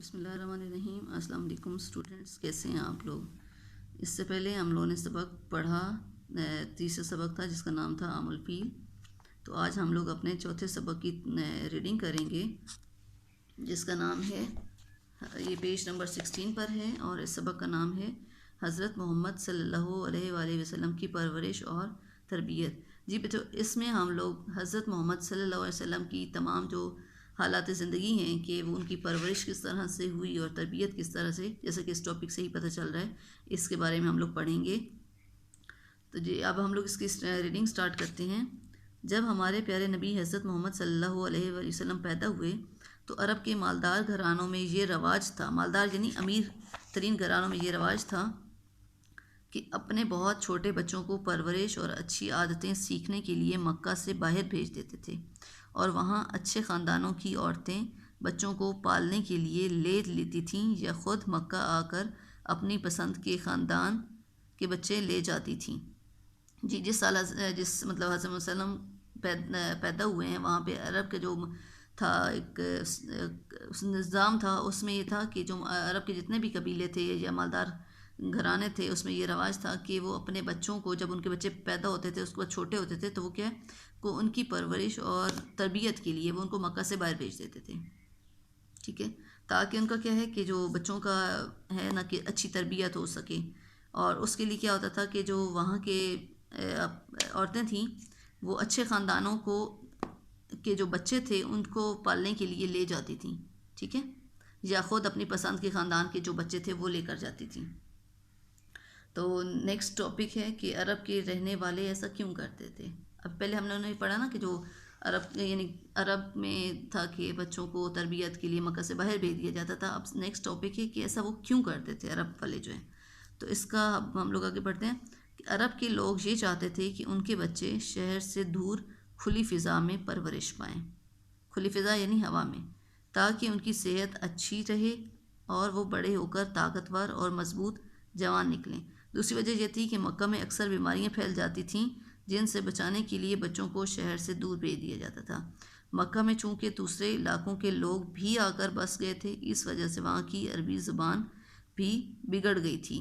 बिस्मिल्लाहिर्रहमानिर्रहीम। अस्सलाम वालेकुम स्टूडेंट्स, कैसे हैं आप लोग। इससे पहले हम लोगों ने सबक पढ़ा, तीसरा सबक था जिसका नाम था आमुल फ़ील। तो आज हम लोग अपने चौथे सबक की रीडिंग करेंगे जिसका नाम है, ये पेज नंबर 16 पर है और इस सबक का नाम है हज़रत मोहम्मद सल्लल्लाहु अलैहि वसल्लम की परवरिश और तरबियत। जी बच्चों, इसमें हम लोग हज़रत मोहम्मद सल्लल्लाहु अलैहि वसल्लम की तमाम जो हालात ज़िंदगी हैं कि वो उनकी परवरिश किस तरह से हुई और तरबियत किस तरह से, जैसे कि इस टॉपिक से ही पता चल रहा है, इसके बारे में हम लोग पढ़ेंगे। तो जी अब हम लोग इसकी रीडिंग स्टार्ट करते हैं। जब हमारे प्यारे नबी हज़रत मोहम्मद सल्लल्लाहु अलैहि वसल्लम पैदा हुए तो अरब के मालदार घरानों में ये रवाज था, मालदार यानी अमीर तरीन घरानों में ये रवाज था कि अपने बहुत छोटे बच्चों को परवरिश और अच्छी आदतें सीखने के लिए मक्का से बाहर भेज देते थे और वहाँ अच्छे ख़ानदानों की औरतें बच्चों को पालने के लिए ले लेती थीं या ख़ुद मक्का आकर अपनी पसंद के ख़ानदान के बच्चे ले जाती थीं। जी जिस साल जिस मतलब हज़रत वसल्लम पैदा हुए हैं वहाँ पे अरब के जो था एक निज़ाम था, उसमें ये था कि जो अरब के जितने भी कबीले थे या मालदार घराने थे उसमें ये रवाज था कि वो अपने बच्चों को, जब उनके बच्चे पैदा होते थे उसके बाद छोटे होते थे, तो वो क्या को उनकी परवरिश और तरबियत के लिए वो उनको मक्का से बाहर भेज देते थे। ठीक है, ताकि उनका क्या है कि जो बच्चों का है ना कि अच्छी तरबियत हो सके। और उसके लिए क्या होता था कि जो वहाँ के औरतें थीं वो अच्छे ख़ानदानों को के जो बच्चे थे उनको पालने के लिए ले जाती थीं। ठीक है, या ख़ुद अपनी पसंद के ख़ानदान के जो बच्चे थे वो लेकर जाती थीं। तो नेक्स्ट टॉपिक है कि अरब के रहने वाले ऐसा क्यों करते थे। अब पहले हम लोगों ने पढ़ा ना कि जो अरब यानी अरब में था कि बच्चों को तरबियत के लिए मक्का से बाहर भेज दिया जाता था। अब नेक्स्ट टॉपिक है कि ऐसा वो क्यों करते थे अरब वाले जो हैं। तो इसका अब हम लोग आगे बढ़ते हैं कि अरब के लोग ये चाहते थे कि उनके बच्चे शहर से दूर खुली फ़िज़ा में परवरिश पाएँ, खुली फ़िज़ा यानी हवा में, ताकि उनकी सेहत अच्छी रहे और वो बड़े होकर ताकतवर और मजबूत जवान निकलें। दूसरी वजह यह थी कि मक्का में अक्सर बीमारियां फैल जाती थीं जिनसे बचाने के लिए बच्चों को शहर से दूर भेज दिया जाता था। मक्का में चूँकि दूसरे इलाकों के लोग भी आकर बस गए थे, इस वजह से वहाँ की अरबी ज़ुबान भी बिगड़ गई थी।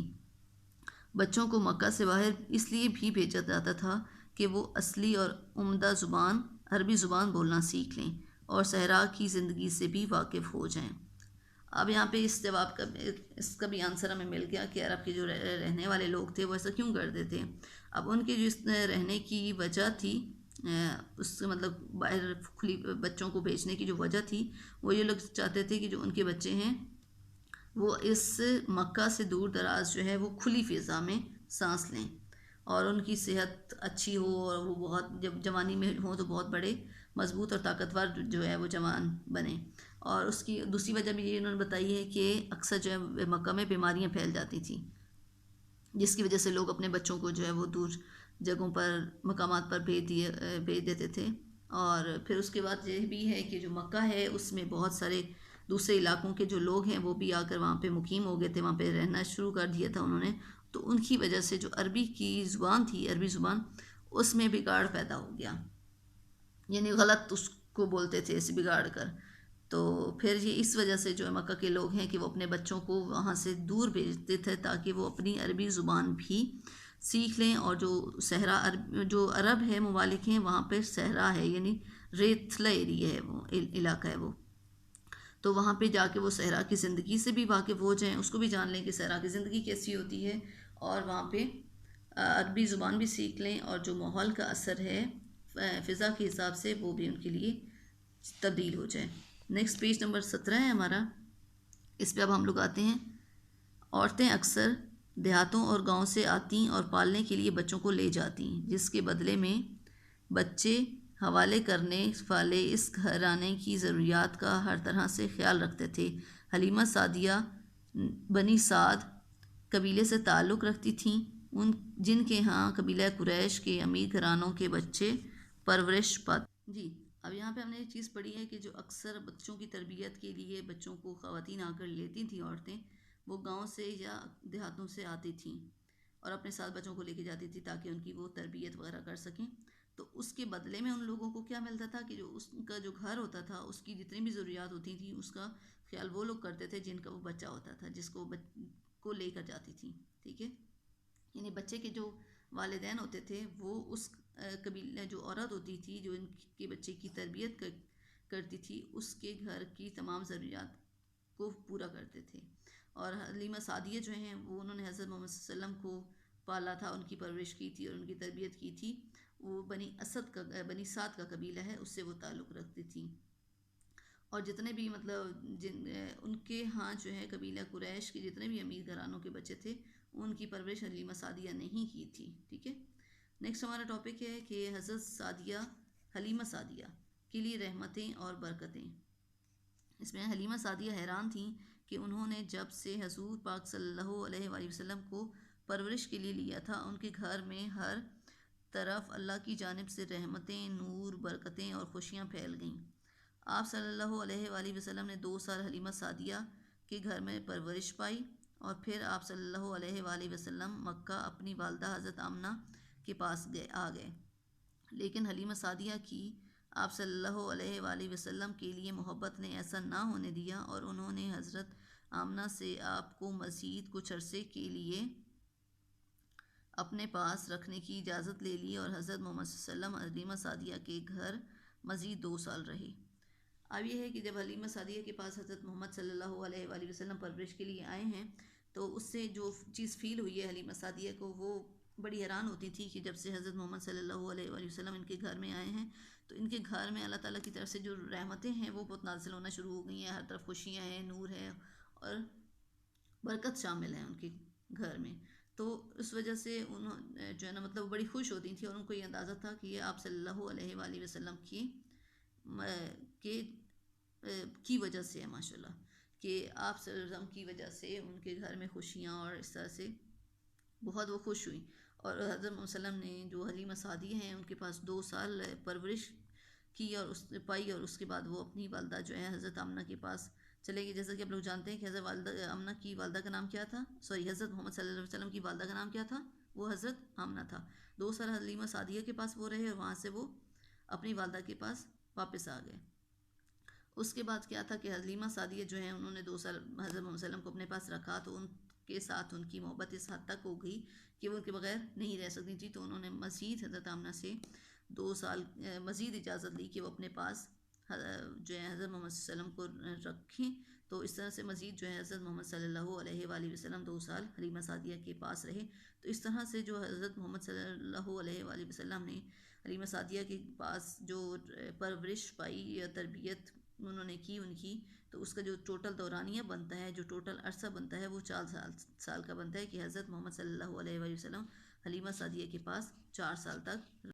बच्चों को मक्का से बाहर इसलिए भी भेजा जाता था कि वो असली और उम्दा ज़ुबान अरबी ज़ुबान बोलना सीख लें और सहरा की ज़िंदगी से भी वाकिफ़ हो जाएं। अब यहाँ पे इस जवाब का इसका भी आंसर हमें मिल गया कि अरब के जो रहने वाले लोग थे वो ऐसा क्यों करते थे। अब उनके जो इस रहने की वजह थी, उससे मतलब बाहर खुली बच्चों को भेजने की जो वजह थी, वो ये लोग चाहते थे कि जो उनके बच्चे हैं वो इस मक्का से दूर दराज जो है वो खुली फ़िज़ा में सांस लें और उनकी सेहत अच्छी हो और वो बहुत जब जवानी में हो तो बहुत बड़े मजबूत और ताकतवर जो है वो जवान बने। और उसकी दूसरी वजह भी ये उन्होंने बताई है कि अक्सर जो है मक्का में बीमारियां फैल जाती थी, जिसकी वजह से लोग अपने बच्चों को जो है वो दूर जगहों पर मकामात पर भेज देते थे। और फिर उसके बाद ये भी है कि जो मक्का है उसमें बहुत सारे दूसरे इलाकों के जो लोग हैं वो भी आकर वहाँ पे मुकीम हो गए थे, वहाँ पे रहना शुरू कर दिया था उन्होंने। तो उनकी वजह से जो अरबी की ज़ुबान थी, अरबी ज़ुबान, उसमें बिगाड़ पैदा हो गया, यानी गलत उसको बोलते थे ऐसे बिगाड़ कर। तो फिर ये इस वजह से जो है मक्का के लोग हैं कि वो अपने बच्चों को वहाँ से दूर भेजते थे ताकि वो अपनी अरबी ज़ुबान भी सीख लें। और जो सहरा जो अरब है ममालिक हैं वहाँ पे सहरा है यानी रेतला एरिया है, वो इलाका है वो। तो वहाँ पे जाके वो सहरा की ज़िंदगी से भी वाकिफ़ हो जाएँ, उसको भी जान लें कि सहरा की ज़िंदगी कैसी होती है, और वहाँ पे अरबी ज़ुबान भी सीख लें और जो माहौल का असर है फ़िज़ा के हिसाब से वो भी उनके लिए तब्दील हो जाए। नेक्स्ट पेज नंबर 17 है हमारा। इस पे अब हम लोग आते हैं। औरतें अक्सर देहातों और गांव से आती और पालने के लिए बच्चों को ले जाती, जिसके बदले में बच्चे हवाले करने वाले इस घराने की ज़रूरियात का हर तरह से ख्याल रखते थे। हलीमा सादिया बनी साद कबीले से ताल्लुक़ रखती थीं, उन जिनके यहाँ कबीला कुरैश के अमीर घरानों के बच्चे परवरिश पाते। जी अब यहाँ पे हमने ये चीज़ पढ़ी है कि जो अक्सर बच्चों की तरबियत के लिए बच्चों को ख़वातीन आकर लेती थीं औरतें, वो गांव से या देहातों से आती थीं और अपने साथ बच्चों को लेके जाती थी ताकि उनकी वो तरबियत वगैरह कर सकें। तो उसके बदले में उन लोगों को क्या मिलता था कि जो उसका जो घर होता था उसकी जितनी भी ज़रूरियात होती थी उसका ख्याल वो लोग करते थे जिनका वो बच्चा होता था, जिसको को लेकर जाती थी। ठीक है, यानी बच्चे के जो वालिदैन होते थे वो उस कबीले जो औरत होती थी जो इनके बच्चे की तरबियत करती थी उसके घर की तमाम ज़रूरियात को पूरा करते थे। और हलीमा सादिया जो हैं वो उन्होंने हज़रत मोहम्मद सल्लल्लाहु अलैहि वसल्लम को पाला था, उनकी परवरिश की थी और उनकी तरबियत की थी। वो बनी साद का कबीला है, उससे वो ताल्लुक़ रखती थी। और जितने भी मतलब उनके यहाँ जो है कबीला कुरैश के जितने भी अमीर घरानों के बच्चे थे उनकी परवरिश हलीमा सादिया ने ही की थी। ठीक है, नेक्स्ट हमारा टॉपिक है कि हज़रत सादिया हलीमा सादिया के लिए रहमतें और बरकतें। इसमें हलीमा सादिया हैरान थीं कि उन्होंने जब से हजूर पाक सल्लल्लाहु अलैहि वसल्लम को परवरिश के लिए लिया था उनके घर में हर तरफ अल्लाह की जानिब से रहमतें, नूर, बरकतें और खुशियाँ फैल गईं। आप सल्लल्लाहु अलैहि वसल्लम ने 2 साल हलीमा सादिया के घर में परवरिश पाई और फिर आप सल्लल्लाहु अलैहि वसल्लम मक्का अपनी वालदा हज़रत आमना के पास आ गए। लेकिन हलीमा सादिया की आप सल्लल्लाहु अलैहि वसल्लम के लिए मोहब्बत ने ऐसा ना होने दिया और उन्होंने हज़रत आमना से आपको मज़ीद कुछ अरसे के लिए अपने पास रखने की इजाज़त ले ली और हज़रत मोहम्मद सल्लल्लाहु अलैहि वसल्लम हलीमा सादिया के घर मज़ीद 2 साल रहे। अब यह है कि जब हलीमा सादिया के पास हज़रत मोहम्मद सल्लल्लाहु अलैहि वसल्लम परवरिश के लिए आए हैं तो उससे जो चीज़ फ़ील हुई है हलीमा सादिया को वो बड़ी हैरान होती थी कि जब से हज़रत मोहम्मद सल्लल्लाहु अलैहि वसल्लम इनके घर में आए हैं तो इनके घर में अल्लाह ताला की तरफ से जो रहमतें हैं वो बहुत नाज़िल होना शुरू हो गई हैं। हर तरफ खुशियाँ हैं, नूर है और बरकत शामिल है उनके घर में। तो उस वजह से उन्होंने जो है ना मतलब बड़ी खुश होती थी और उनको ये अंदाज़ा था कि ये आप सल्लल्लाहु अलैहि वसल्लम की वजह से है माशाल्लाह, कि आप सल्लल्लाहु अलैहि वसल्लम की वजह से उनके घर में खुशियाँ और इस तरह से बहुत वो खुश हुई। और हज़रत मोहम्मद सल्लम ने जो हलीमा सादिया हैं उनके पास 2 साल परवरिश की और उस पाई और उसके बाद वो अपनी वालदा जो है हज़रत आमना के पास चले गए। जैसा कि आप लोग जानते हैं कि हज़रत वालदा आमना की वालदा का नाम क्या था, सॉरी हज़रत मोहम्मद सल्लल्लाहु अलैहि वसल्लम की वालदा का नाम क्या था, वो हज़रत आमना था। 2 साल हलीमा सादिया के पास वो रहे और वहाँ से वो अपनी वालदा के पास वापस आ गए। उसके बाद क्या था कि हलीमा सादिया जो है उन्होंने 2 साल हज़रत मोहम्मद सल्लम को अपने पास रखा तो उनके साथ उनकी मोहब्बत इस हद तक हो गई कि वो उनके बगैर नहीं रह सकती थी। तो उन्होंने मज़ीद हज़रत आमना से 2 साल मज़ीद इजाज़त ली कि वो अपने पास जो है हज़रत मोहम्मद सल्लम को रखें। तो इस तरह से मज़ीद जो है हज़रत मोहम्मद सल्लल्लाहु अलैहि वसल्लम 2 साल हलीमा सादिया के पास रहे। तो इस तरह से जो हज़रत मोहम्मद सल्लल्लाहु अलैहि वसल्लम ने हलीमा सादिया के पास जो परवरिश पाई या तरबियत उन्होंने की उनकी, तो उसका जो टोटल दौरानिया बनता है, जो टोटल अरसा बनता है वो 4 साल का बनता है कि हज़रत मोहम्मद सल्लल्लाहु अलैहि वसल्लम हलीमा सादिया के पास 4 साल तक